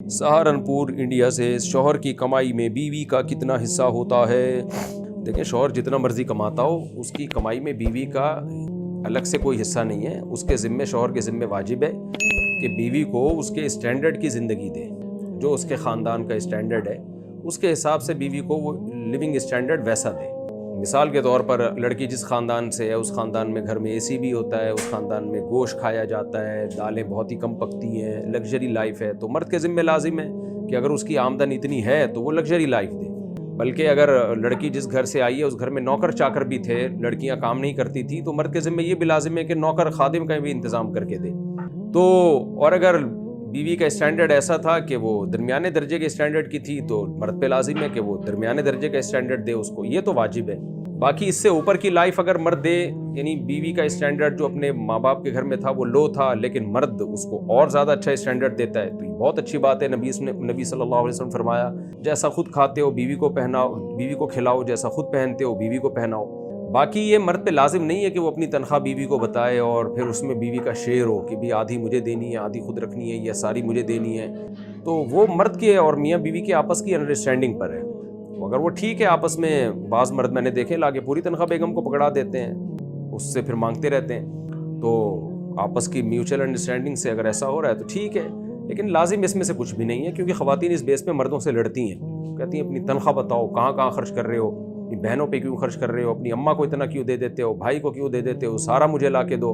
Saharanpur India سے شوہر کی کمائی میں بیوی کا کتنا حصہ ہوتا ہے؟ دیکھیں، شوہر جتنا مرضی کماتا ہو، اس کی کمائی میں بیوی کا الگ سے کوئی حصہ نہیں ہے۔ اس کے ذمے، شوہر کے ذمے واجب ہے کہ بیوی کو اس کے اسٹینڈرڈ کی زندگی دے، جو اس کے خاندان کا اسٹینڈرڈ ہے اس کے حساب سے بیوی کو وہ لیونگ اسٹینڈرڈ ویسا دے۔ مثال کے طور پر لڑکی جس خاندان سے ہے، اس خاندان میں گھر میں اے سی بھی ہوتا ہے، اس خاندان میں گوشت کھایا جاتا ہے، دالیں بہت ہی کم پکتی ہیں، لگژری لائف ہے، تو مرد کے ذمہ لازم ہے کہ اگر اس کی آمدن اتنی ہے تو وہ لگژری لائف دے۔ بلکہ اگر لڑکی جس گھر سے آئی ہے اس گھر میں نوکر چاکر بھی تھے، لڑکیاں کام نہیں کرتی تھی، تو مرد کے ذمہ یہ بھی لازم ہے کہ نوکر خادم کا بھی انتظام کر کے دے۔ تو اور اگر بیوی کا اسٹینڈرڈ ایسا تھا کہ وہ درمیانے درجے کے اسٹینڈرڈ کی تھی، تو مرد پہ لازم ہے کہ وہ درمیانے درجے کا اسٹینڈرڈ دے اس کو، یہ تو واجب ہے۔ باقی اس سے اوپر کی لائف اگر مرد دے، یعنی بیوی کا اسٹینڈرڈ جو اپنے ماں باپ کے گھر میں تھا وہ لو تھا، لیکن مرد اس کو اور زیادہ اچھا اسٹینڈرڈ دیتا ہے، تو یہ بہت اچھی بات ہے۔ نبی صلی اللہ علیہ وسلم فرمایا، جیسا خود کھاتے ہو بیوی کو پہناؤ، بیوی کو کھلاؤ، جیسا خود پہنتے ہو بیوی کو پہناؤ۔ باقی یہ مرد پہ لازم نہیں ہے کہ وہ اپنی تنخواہ بیوی کو بتائے اور پھر اس میں بیوی کا شیئر ہو کہ بھی آدھی مجھے دینی ہے، آدھی خود رکھنی ہے، یا ساری مجھے دینی ہے۔ تو وہ مرد کے اور میاں بیوی کے آپس کی انڈرسٹینڈنگ پر ہے۔ اگر وہ ٹھیک ہے آپس میں، بعض مرد میں نے دیکھے لاگے پوری تنخواہ بیگم کو پکڑا دیتے ہیں، اس سے پھر مانگتے رہتے ہیں، تو آپس کی میوچل انڈرسٹینڈنگ سے اگر ایسا ہو رہا ہے تو ٹھیک ہے، لیکن لازم اس میں سے کچھ بھی نہیں ہے، کیونکہ خواتین اس بیس پہ مردوں سے لڑتی ہیں، کہتی ہیں اپنی تنخواہ بتاؤ، کہاں کہاں خرچ کر رہے ہو، اپنی بہنوں پہ کیوں خرچ کر رہے ہو، اپنی اماں کو اتنا کیوں دے دیتے ہو، بھائی کو کیوں دے دیتے ہو، سارا مجھے لا کے دو۔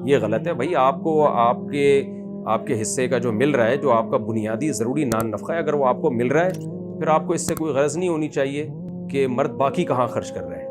یہ غلط ہے بھائی، آپ کو آپ کے حصے کا جو مل رہا ہے، جو آپ کا بنیادی ضروری نان نفقہ ہے، اگر وہ آپ کو مل رہا ہے، پھر آپ کو اس سے کوئی غرض نہیں ہونی چاہیے کہ مرد باقی کہاں خرچ کر رہے ہیں۔